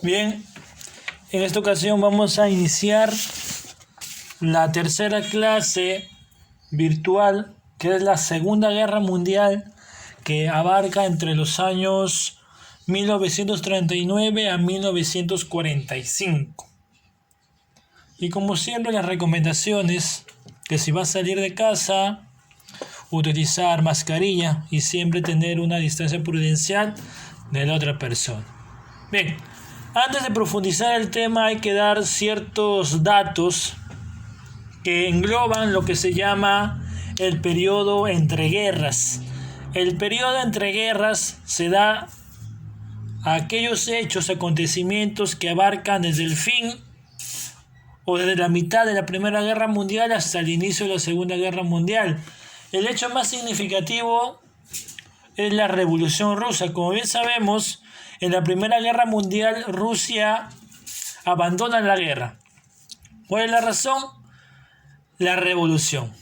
Bien, en esta ocasión vamos a iniciar la tercera clase virtual, que es la Segunda Guerra Mundial, que abarca entre los años 1939 a 1945. Y como siempre, las recomendaciones: que si vas a salir de casa, utilizar mascarilla y siempre tener una distancia prudencial de la otra persona. Bien, antes de profundizar el tema hay que dar ciertos datos que engloban lo que se llama el periodo entre guerras. El periodo entre guerras se da a aquellos hechos, acontecimientos que abarcan desde el fin o desde la mitad de la Primera Guerra Mundial hasta el inicio de la Segunda Guerra Mundial. El hecho más significativo es la Revolución Rusa. Como bien sabemos, en la Primera Guerra Mundial Rusia abandona la guerra. ¿Cuál es la razón? La revolución.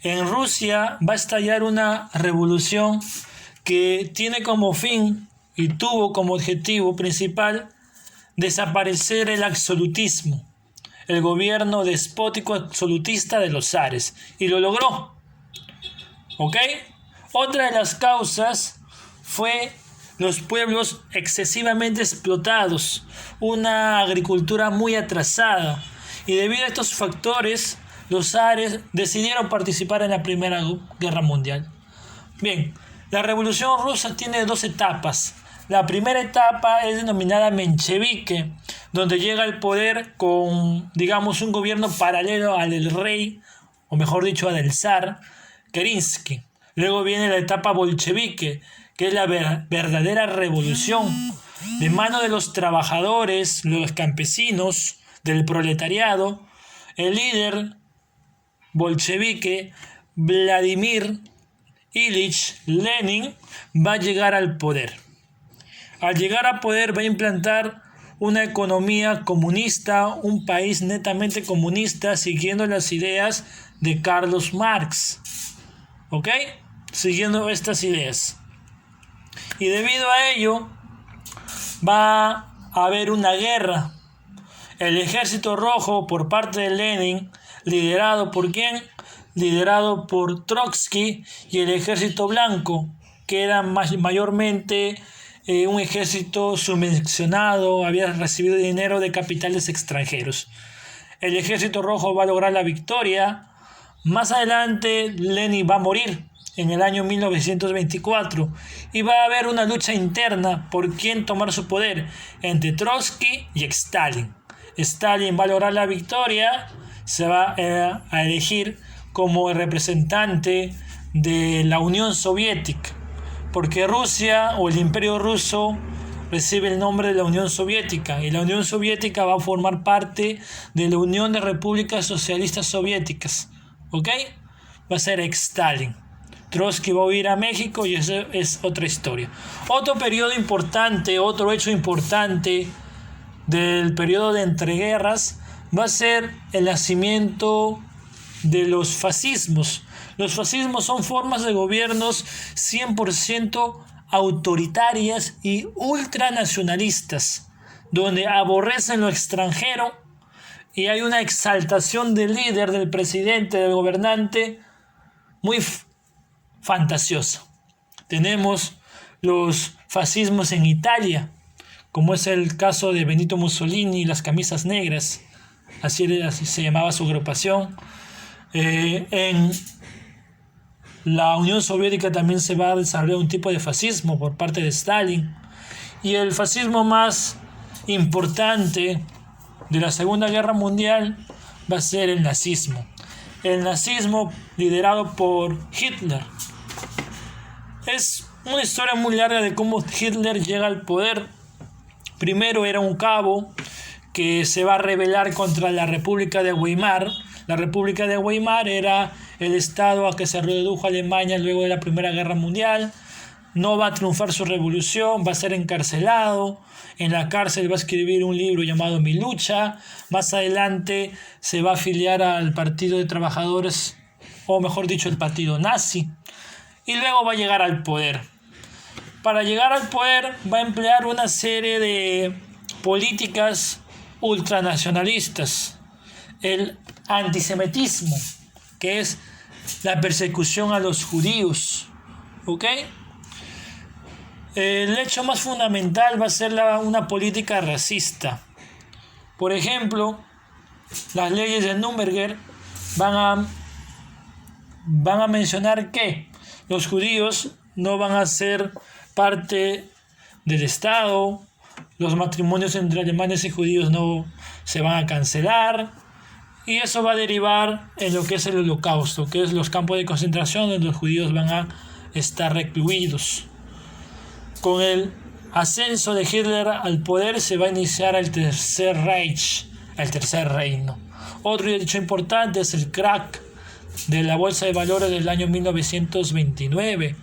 En Rusia va a estallar una revolución que tiene como fin y tuvo como objetivo principal desaparecer el absolutismo, el gobierno despótico absolutista de los zares, y lo logró. ¿Ok? Otra de las causas fue los pueblos excesivamente explotados, una agricultura muy atrasada, y debido a estos factores, los zares decidieron participar en la Primera Guerra Mundial. Bien, la Revolución Rusa tiene dos etapas. La primera etapa es denominada menchevique, donde llega al poder con, digamos, un gobierno paralelo al del rey, o mejor dicho, al del zar, Kerensky. Luego viene la etapa bolchevique, que es la verdadera revolución, de mano de los trabajadores, los campesinos, del proletariado. El líder bolchevique, Vladimir Ilich Lenin, va a llegar al poder. Al llegar al poder va a implantar una economía comunista, un país netamente comunista, siguiendo las ideas de Carlos Marx. ¿Ok? Siguiendo estas ideas. Y debido a ello, va a haber una guerra. El Ejército Rojo, por parte de Lenin, liderado ¿por quién? Liderado por Trotsky, y el Ejército Blanco, que era mayormente un ejército subvencionado, había recibido dinero de capitales extranjeros. El Ejército Rojo va a lograr la victoria. Más adelante, Lenin va a morir en el año 1924 y va a haber una lucha interna por quién tomar su poder entre Trotsky y Stalin. Stalin va a lograr la victoria, se va a elegir como el representante de la Unión Soviética, porque Rusia o el Imperio Ruso recibe el nombre de la Unión Soviética, y la Unión Soviética va a formar parte de la Unión de Repúblicas Socialistas Soviéticas. ¿Ok? Va a ser Stalin. Trotsky va a huir a México y eso es otra historia. Otro periodo importante, otro hecho importante del periodo de entreguerras va a ser el nacimiento de los fascismos. Los fascismos son formas de gobiernos 100% autoritarias y ultranacionalistas, donde aborrecen lo extranjero y hay una exaltación del líder, del presidente, del gobernante muy fantasiosa. Tenemos los fascismos en Italia, como es el caso de Benito Mussolini y las camisas negras, así se llamaba su agrupación. En la Unión Soviética también se va a desarrollar un tipo de fascismo por parte de Stalin. Y el fascismo más importante de la Segunda Guerra Mundial va a ser el nazismo. El nazismo liderado por Hitler. Es una historia muy larga de cómo Hitler llega al poder. Primero era un cabo que se va a rebelar contra la República de Weimar. La República de Weimar era el estado a que se redujo Alemania luego de la Primera Guerra Mundial. No va a triunfar su revolución, va a ser encarcelado. En la cárcel va a escribir un libro llamado Mi lucha. Más adelante se va a afiliar al Partido de Trabajadores, o mejor dicho, el Partido Nazi. Y luego va a llegar al poder. Para llegar al poder va a emplear una serie de políticas ultranacionalistas, el antisemitismo, que es la persecución a los judíos, ¿ok? El hecho más fundamental va a ser una política racista. Por ejemplo, las leyes de Nuremberg van a mencionar que los judíos no van a ser parte del Estado, los matrimonios entre alemanes y judíos no se van a cancelar, y eso va a derivar en lo que es el Holocausto, que es los campos de concentración donde los judíos van a estar recluidos. Con el ascenso de Hitler al poder se va a iniciar el Tercer Reich, el Tercer Reino. Otro hecho importante es el crack de la bolsa de valores del año 1929.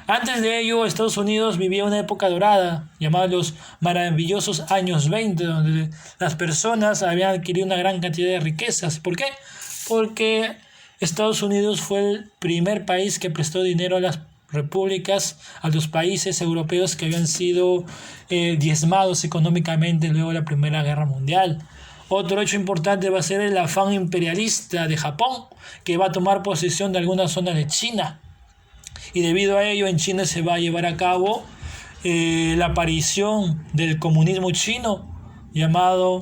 Antes de ello, Estados Unidos vivía una época dorada, llamada los maravillosos años 20, donde las personas habían adquirido una gran cantidad de riquezas. ¿Por qué? Porque Estados Unidos fue el primer país que prestó dinero a las repúblicas, a los países europeos que habían sido diezmados económicamente luego de la Primera Guerra Mundial. Otro hecho importante va a ser el afán imperialista de Japón, que va a tomar posesión de alguna zona de China. Y debido a ello en China se va a llevar a cabo la aparición del comunismo chino, llamado,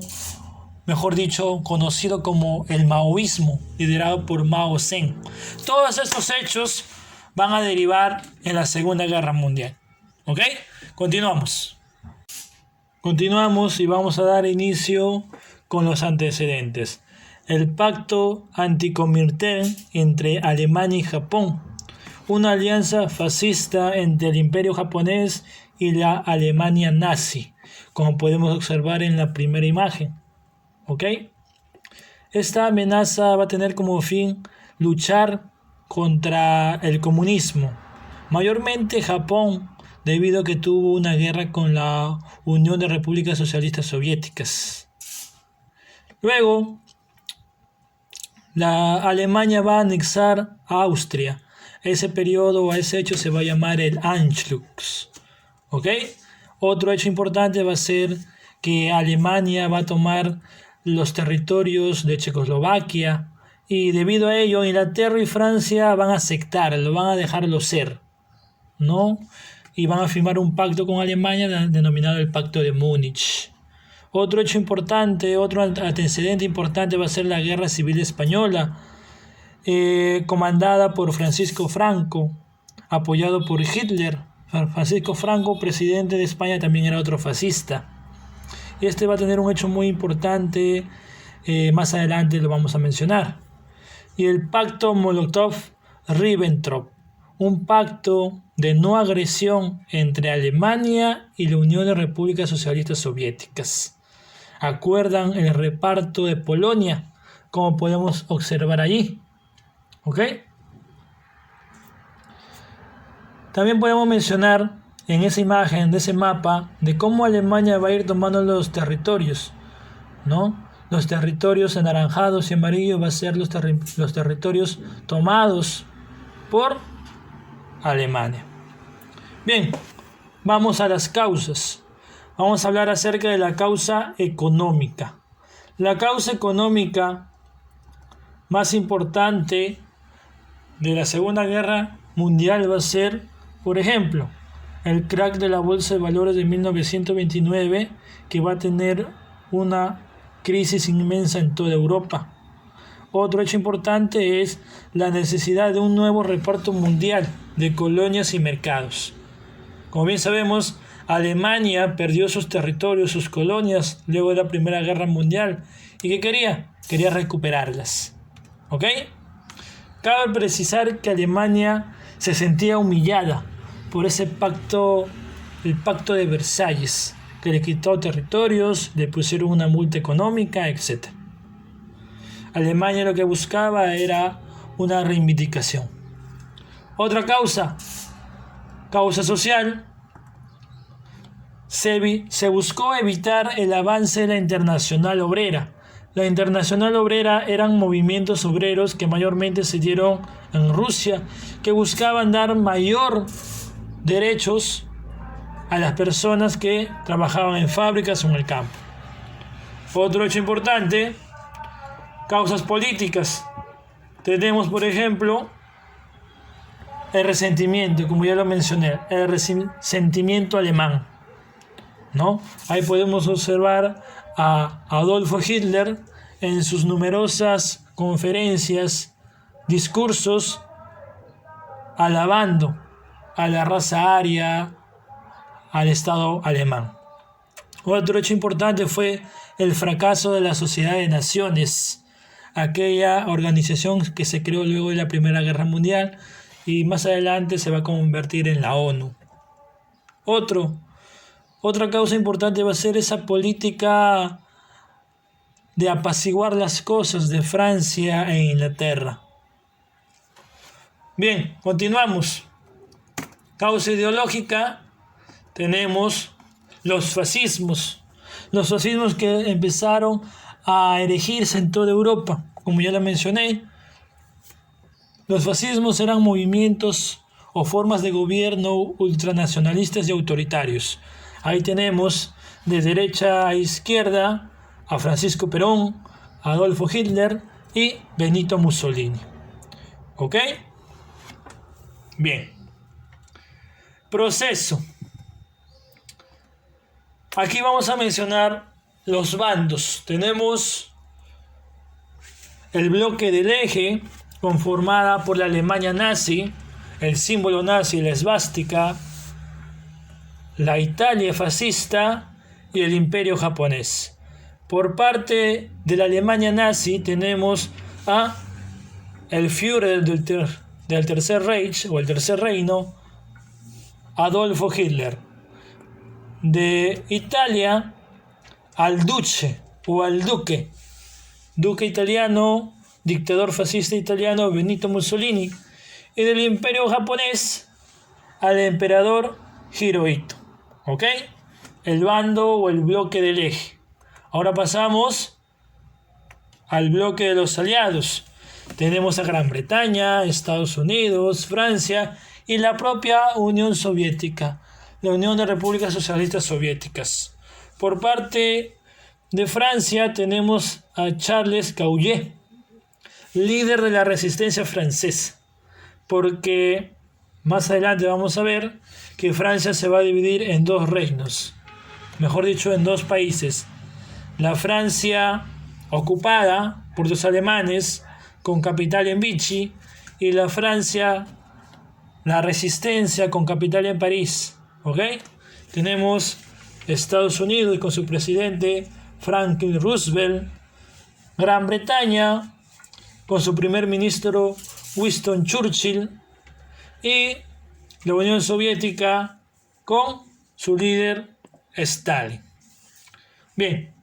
mejor dicho, conocido como el maoísmo, liderado por Mao Zedong. Todos estos hechos van a derivar en la Segunda Guerra Mundial. ¿Ok? Continuamos y vamos a dar inicio con los antecedentes. El pacto anticomintern entre Alemania y Japón, una alianza fascista entre el Imperio japonés y la Alemania nazi, como podemos observar en la primera imagen. ¿Ok? Esta amenaza va a tener como fin luchar contra el comunismo, mayormente Japón, debido a que tuvo una guerra con la Unión de Repúblicas Socialistas Soviéticas. Luego, la Alemania va a anexar a Austria. Ese periodo o a ese hecho se va a llamar el Anschluss. ¿Ok? Otro hecho importante va a ser que Alemania va a tomar los territorios de Checoslovaquia, y debido a ello Inglaterra y Francia van a aceptarlo, van a dejarlo ser, ¿no? Y van a firmar un pacto con Alemania denominado el Pacto de Múnich. Otro hecho importante, otro antecedente importante va a ser la Guerra Civil Española, comandada por Francisco Franco, apoyado por Hitler. Francisco Franco, presidente de España, también era otro fascista. Este va a tener un hecho muy importante, más adelante lo vamos a mencionar. Y el pacto Molotov-Ribbentrop, un pacto de no agresión entre Alemania y la Unión de Repúblicas Socialistas Soviéticas. Acuerdan el reparto de Polonia, como podemos observar allí. ¿Ok? También podemos mencionar en esa imagen, de ese mapa, de cómo Alemania va a ir tomando los territorios, ¿no? Los territorios anaranjados y amarillos van a ser los territorios tomados por Alemania. Bien, vamos a las causas. Vamos a hablar acerca de la causa económica. La causa económica más importante de la Segunda Guerra Mundial va a ser, por ejemplo, el crack de la bolsa de valores de 1929, que va a tener una crisis inmensa en toda Europa. Otro hecho importante es la necesidad de un nuevo reparto mundial de colonias y mercados. Como bien sabemos, Alemania perdió sus territorios, sus colonias, luego de la Primera Guerra Mundial. ¿Y qué quería? Quería recuperarlas. ¿Ok? Cabe precisar que Alemania se sentía humillada por ese pacto, el pacto de Versalles, que le quitó territorios, le pusieron una multa económica, etc. Alemania lo que buscaba era una reivindicación. Otra causa social, se buscó evitar el avance de la Internacional Obrera. La Internacional Obrera eran movimientos obreros que mayormente se dieron en Rusia, que buscaban dar mayor derechos a las personas que trabajaban en fábricas o en el campo. Otro hecho importante, causas políticas. Tenemos, por ejemplo, el resentimiento, como ya lo mencioné, el resentimiento alemán, ¿no? Ahí podemos observar a Adolfo Hitler en sus numerosas conferencias, discursos, alabando a la raza aria, al Estado alemán. Otro hecho importante fue el fracaso de la Sociedad de Naciones, aquella organización que se creó luego de la Primera Guerra Mundial y más adelante se va a convertir en la ONU. Otra causa importante va a ser esa política de apaciguar las cosas de Francia e Inglaterra. Bien, continuamos. Causa ideológica, tenemos los fascismos. Los fascismos que empezaron a erigirse en toda Europa, como ya lo mencioné. Los fascismos eran movimientos o formas de gobierno ultranacionalistas y autoritarios. Ahí tenemos de derecha a izquierda a Francisco Perón, Adolfo Hitler y Benito Mussolini. ¿Ok? Bien. Proceso. Aquí vamos a mencionar los bandos. Tenemos el bloque del eje, conformada por la Alemania nazi, el símbolo nazi, la esvástica, la Italia fascista y el Imperio japonés. Por parte de la Alemania nazi tenemos a el Führer del Tercer Reich o el Tercer Reino, Adolfo Hitler. De Italia, al Duce o al Duque italiano, dictador fascista italiano Benito Mussolini, y del Imperio japonés al emperador Hirohito. ¿Ok? El bando o el bloque del eje. Ahora pasamos al bloque de los aliados. Tenemos a Gran Bretaña, Estados Unidos, Francia y la propia Unión Soviética, la Unión de Repúblicas Socialistas Soviéticas. Por parte de Francia tenemos a Charles Gaulle, líder de la resistencia francesa, porque más adelante vamos a ver que Francia se va a dividir en dos reinos, mejor dicho, en dos países. La Francia ocupada por los alemanes, con capital en Vichy, y la Francia, la resistencia, con capital en París. ¿Ok? Tenemos Estados Unidos con su presidente Franklin Roosevelt, Gran Bretaña con su primer ministro Winston Churchill y la Unión Soviética con su líder Stalin. Bien,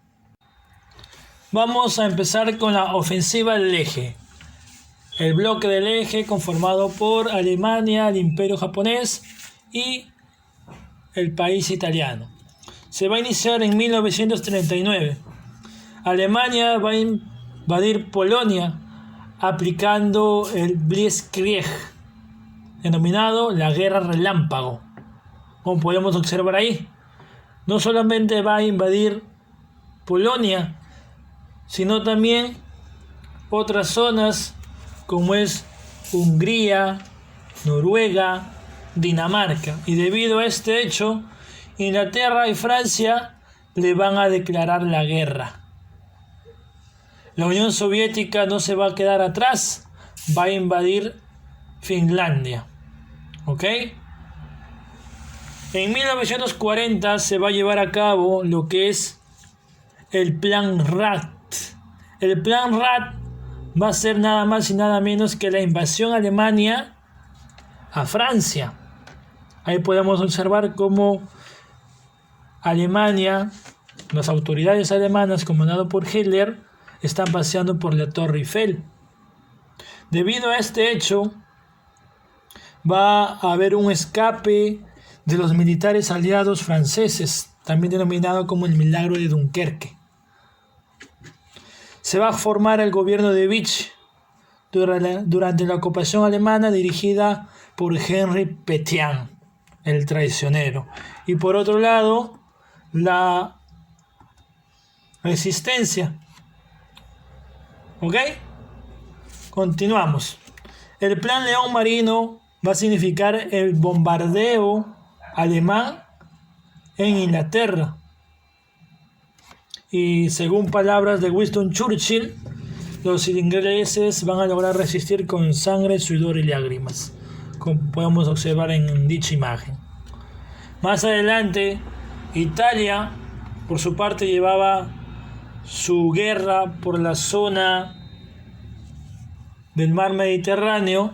vamos a empezar con la ofensiva del eje. El bloque del eje conformado por Alemania, el Imperio japonés y el país italiano. Se va a iniciar en 1939. Alemania va a invadir Polonia aplicando el Blitzkrieg, denominado la Guerra Relámpago. Como podemos observar ahí, no solamente va a invadir Polonia, sino también otras zonas como es Hungría, Noruega, Dinamarca. Y debido a este hecho, Inglaterra y Francia le van a declarar la guerra. La Unión Soviética no se va a quedar atrás, va a invadir Finlandia. ¿Ok? En 1940 se va a llevar a cabo lo que es el Plan Rat. El Plan Rat va a ser nada más y nada menos que la invasión alemana a Francia. Ahí podemos observar cómo Alemania, las autoridades alemanas comandadas por Hitler, están paseando por la Torre Eiffel. Debido a este hecho, va a haber un escape de los militares aliados franceses, también denominado como el Milagro de Dunkerque. Se va a formar el gobierno de Vichy durante la ocupación alemana dirigida por Henri Pétain, el traicionero. Y por otro lado, la resistencia. ¿Ok? Continuamos. El Plan León Marino va a significar el bombardeo alemán en Inglaterra. Y según palabras de Winston Churchill, los ingleses van a lograr resistir con sangre, sudor y lágrimas, como podemos observar en dicha imagen. Más adelante, Italia, por su parte, llevaba su guerra por la zona del mar Mediterráneo.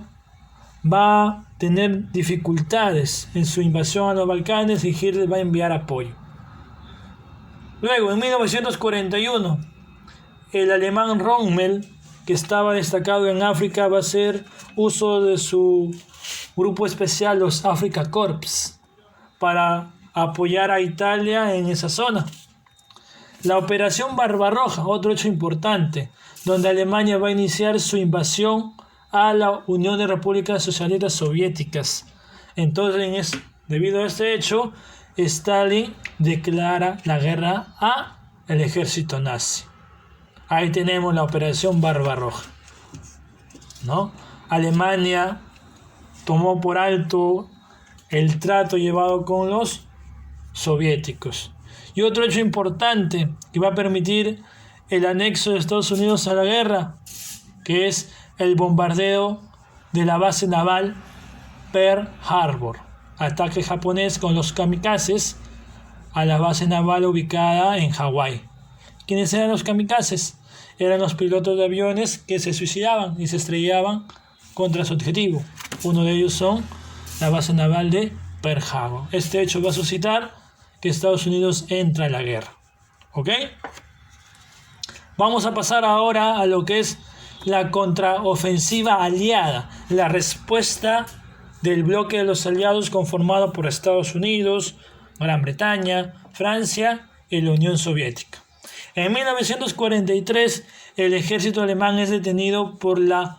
Va a tener dificultades en su invasión a los Balcanes y Hitler va a enviar apoyo. Luego, en 1941, el alemán Rommel, que estaba destacado en África, va a hacer uso de su grupo especial, los Afrika Korps, para apoyar a Italia en esa zona. La Operación Barbarroja, otro hecho importante, donde Alemania va a iniciar su invasión a la Unión de Repúblicas Socialistas Soviéticas. Entonces, debido a este hecho, Stalin declara la guerra al ejército nazi. Ahí tenemos la Operación Barbarroja, ¿no? Alemania tomó por alto el trato llevado con los soviéticos. Y otro hecho importante que va a permitir el anexo de Estados Unidos a la guerra, que es el bombardeo de la base naval Pearl Harbor. Ataque japonés con los kamikazes a la base naval ubicada en Hawái. ¿Quiénes eran los kamikazes? Eran los pilotos de aviones que se suicidaban y se estrellaban contra su objetivo. Uno de ellos son la base naval de Pearl Harbor. Este hecho va a suscitar que Estados Unidos entra a la guerra. ¿Ok? Vamos a pasar ahora a lo que es la contraofensiva aliada, la respuesta del bloque de los aliados conformado por Estados Unidos, Gran Bretaña, Francia y la Unión Soviética. En 1943, el ejército alemán es detenido por la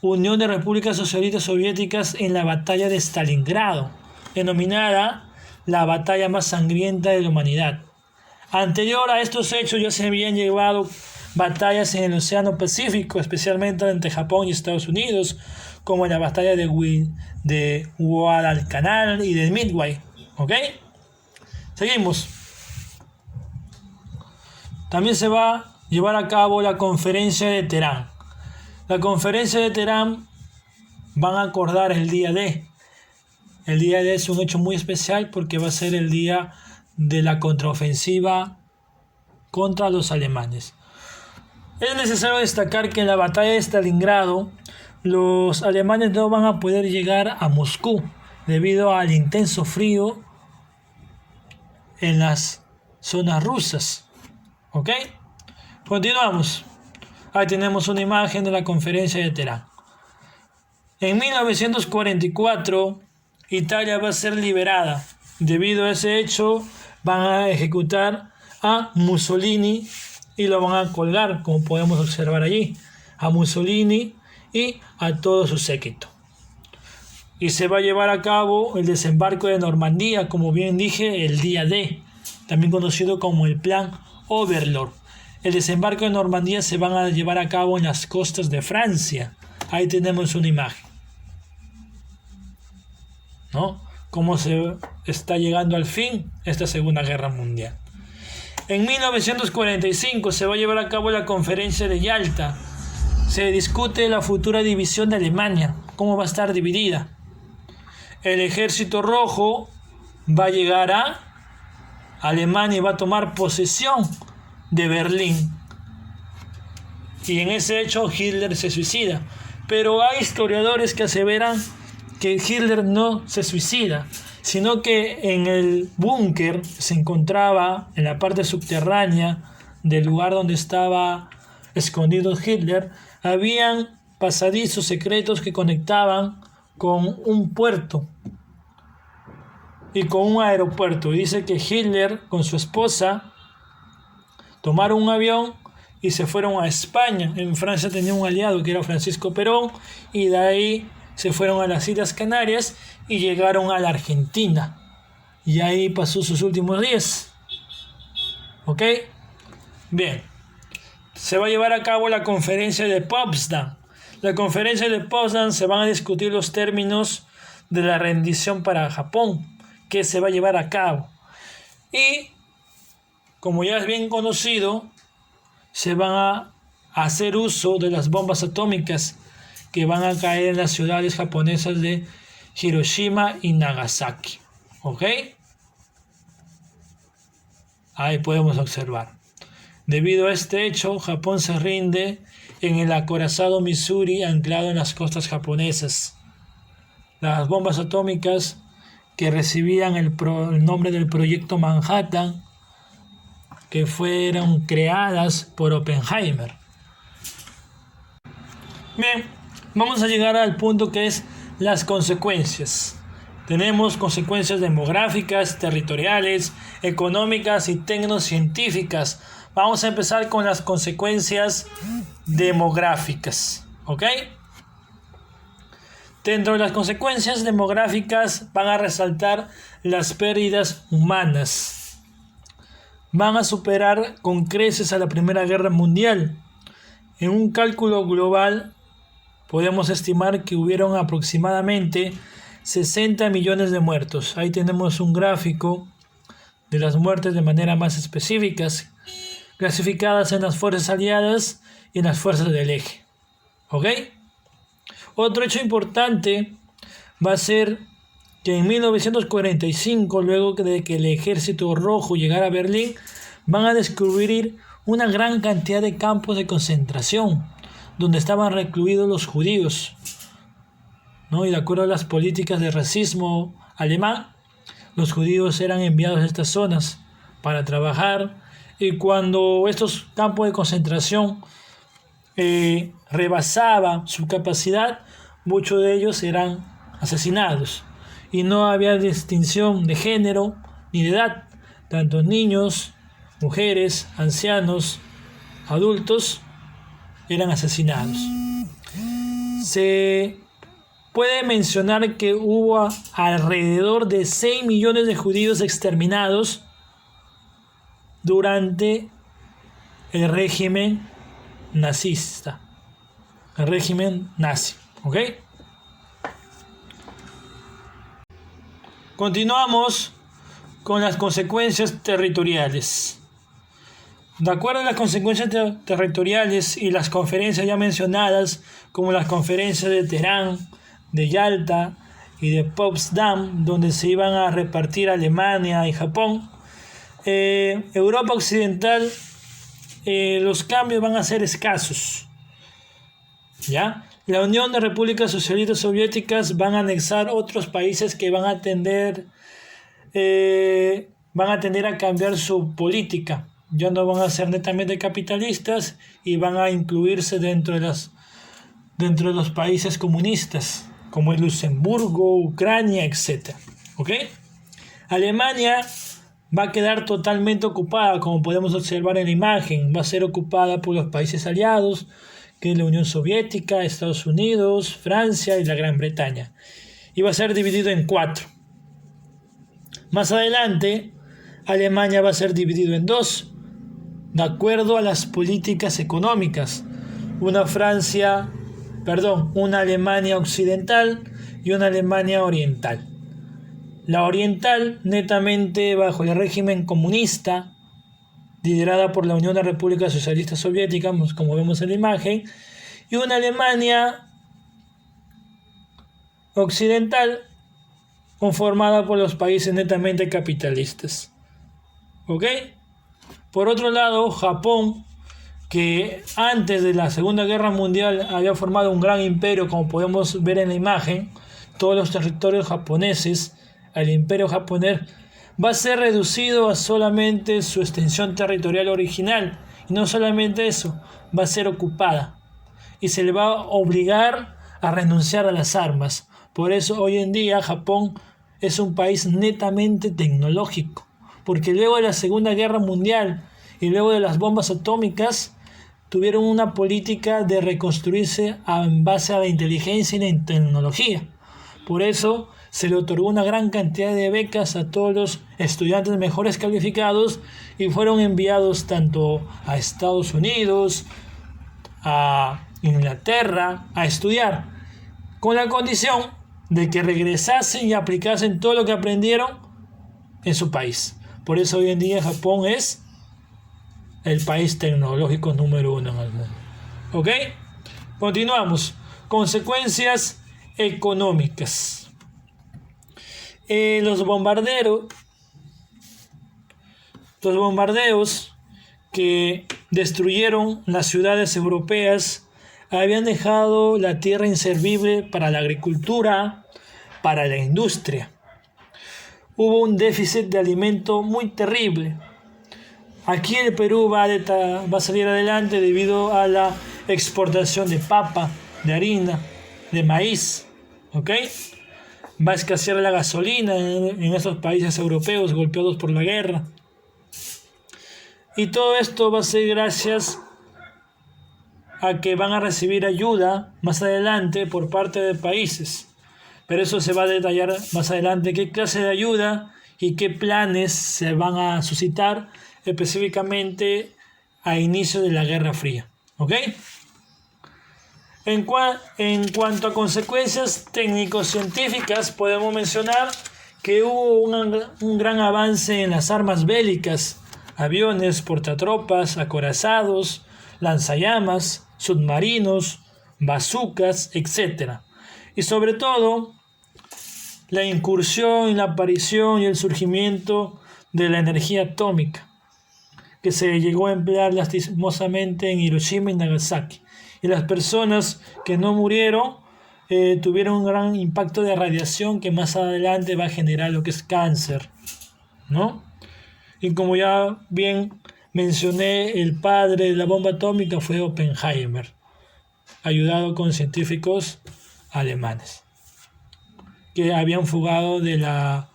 Unión de Repúblicas Socialistas Soviéticas en la batalla de Stalingrado, denominada la batalla más sangrienta de la humanidad. Anterior a estos hechos ya se habían llevado batallas en el Océano Pacífico, especialmente entre Japón y Estados Unidos, como en la batalla de Guadalcanal y de Midway. ¿Ok? Seguimos. También se va a llevar a cabo la conferencia de Teherán. La conferencia de Teherán van a acordar el día D. El día D es un hecho muy especial porque va a ser el día de la contraofensiva contra los alemanes. Es necesario destacar que en la batalla de Stalingrado los alemanes no van a poder llegar a Moscú debido al intenso frío en las zonas rusas. ¿Ok? Continuamos. Ahí tenemos una imagen de la conferencia de Teherán. En 1944, Italia va a ser liberada. Debido a ese hecho, van a ejecutar a Mussolini y lo van a colgar, como podemos observar allí, a Mussolini y a todo su séquito. Y se va a llevar a cabo el desembarco de Normandía, como bien dije, el día D, también conocido como el Plan Overlord. El desembarco de Normandía se van a llevar a cabo en las costas de Francia. Ahí tenemos una imagen, ¿no? Cómo se está llegando al fin esta Segunda Guerra Mundial. En 1945 se va a llevar a cabo la conferencia de Yalta. Se discute la futura división de Alemania, cómo va a estar dividida. El Ejército Rojo va a llegar a Alemania y va a tomar posesión de Berlín. Y en ese hecho Hitler se suicida. Pero hay historiadores que aseveran que Hitler no se suicida, sino que en el búnker se encontraba en la parte subterránea del lugar donde estaba escondido Hitler, habían pasadizos secretos que conectaban con un puerto y con un aeropuerto. Y dice que Hitler con su esposa tomaron un avión y se fueron a España. En Francia tenía un aliado que era Francisco Perón, y de ahí se fueron a las Islas Canarias y llegaron a la Argentina. Y ahí pasó sus últimos días. ¿Ok? Bien, se va a llevar a cabo la conferencia de Potsdam. La conferencia de Potsdam se van a discutir los términos de la rendición para Japón, que se va a llevar a cabo. Y, como ya es bien conocido, se van a hacer uso de las bombas atómicas que van a caer en las ciudades japonesas de Hiroshima y Nagasaki. ¿Ok? Ahí podemos observar. Debido a este hecho, Japón se rinde en el acorazado Missouri anclado en las costas japonesas. Las bombas atómicas que recibían el nombre del proyecto Manhattan, que fueron creadas por Oppenheimer. Bien, vamos a llegar al punto que es las consecuencias. Tenemos consecuencias demográficas, territoriales, económicas y tecnocientíficas. Vamos a empezar con las consecuencias demográficas, ¿ok? Dentro de las consecuencias demográficas van a resaltar las pérdidas humanas. Van a superar con creces a la Primera Guerra Mundial. En un cálculo global podemos estimar que hubieron aproximadamente 60 millones de muertos. Ahí tenemos un gráfico de las muertes de manera más específicas, clasificadas en las fuerzas aliadas y en las fuerzas del eje. ¿Ok? Otro hecho importante va a ser que en 1945, luego de que el Ejército Rojo llegara a Berlín, van a descubrir una gran cantidad de campos de concentración donde estaban recluidos los judíos, ¿no? Y de acuerdo a las políticas de racismo alemán, los judíos eran enviados a estas zonas para trabajar, y cuando estos campos de concentración rebasaban su capacidad, muchos de ellos eran asesinados, y no había distinción de género ni de edad. Tanto niños, mujeres, ancianos, adultos eran asesinados. Se puede mencionar que hubo alrededor de 6 millones de judíos exterminados durante el régimen nazista, el régimen nazi. ¿Ok? Continuamos con las consecuencias territoriales. De acuerdo a las consecuencias territoriales y las conferencias ya mencionadas, como las conferencias de Teherán, de Yalta y de Potsdam, donde se iban a repartir Alemania y Japón, Europa Occidental, los cambios van a ser escasos. ¿Ya? La Unión de Repúblicas Socialistas Soviéticas van a anexar otros países que van a tender a cambiar su política. Ya no van a ser netamente capitalistas y van a incluirse dentro de los países comunistas, como es Luxemburgo, Ucrania, etc. ¿Ok? Alemania va a quedar totalmente ocupada, como podemos observar en la imagen. Va a ser ocupada por los países aliados, que es la Unión Soviética, Estados Unidos, Francia y la Gran Bretaña. Y va a ser dividido en 4. Más adelante, Alemania va a ser dividido en 2, de acuerdo a las políticas económicas. Una Alemania occidental y una Alemania oriental. La oriental, netamente bajo el régimen comunista, liderada por la Unión de Repúblicas Socialistas Soviéticas, como vemos en la imagen, y una Alemania occidental conformada por los países netamente capitalistas. ¿Ok? Por otro lado, Japón, que antes de la Segunda Guerra Mundial había formado un gran imperio, como podemos ver en la imagen, todos los territorios japoneses, el imperio japonés, va a ser reducido a solamente su extensión territorial original. Y no solamente eso, va a ser ocupada. Y se le va a obligar a renunciar a las armas. Por eso hoy en día Japón es un país netamente tecnológico. Porque luego de la Segunda Guerra Mundial y luego de las bombas atómicas, tuvieron una política de reconstruirse en base a la inteligencia y la tecnología. Por eso se le otorgó una gran cantidad de becas a todos los estudiantes mejores calificados y fueron enviados tanto a Estados Unidos, a Inglaterra, a estudiar, con la condición de que regresasen y aplicasen todo lo que aprendieron en su país. Por eso hoy en día Japón es el país tecnológico número 1 en el mundo. ¿Ok? Continuamos. Consecuencias económicas. Los bombardeos que destruyeron las ciudades europeas habían dejado la tierra inservible para la agricultura, para la industria. Hubo un déficit de alimento muy terrible. Aquí el Perú va a salir adelante debido a la exportación de papa, de harina, de maíz. ¿Ok? Va a escasear la gasolina en estos países europeos golpeados por la guerra. Y todo esto va a ser gracias a que van a recibir ayuda más adelante por parte de países. Pero eso se va a detallar más adelante, qué clase de ayuda y qué planes se van a suscitar específicamente a inicio de la Guerra Fría. ¿Ok? En cuanto a consecuencias técnico-científicas, podemos mencionar que hubo un gran avance en las armas bélicas, aviones, portatropas, acorazados, lanzallamas, submarinos, bazucas, etc. Y sobre todo, la incursión y la aparición y el surgimiento de la energía atómica, que se llegó a emplear lastimosamente en Hiroshima y Nagasaki. Y las personas que no murieron tuvieron un gran impacto de radiación que más adelante va a generar lo que es cáncer, ¿no? Y como ya bien mencioné, el padre de la bomba atómica fue Oppenheimer, ayudado con científicos alemanes que habían fugado de la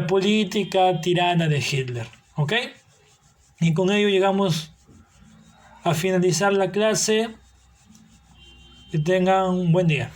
política tirana de Hitler. ¿Ok? Y con ello llegamos a finalizar la clase. Que tengan un buen día.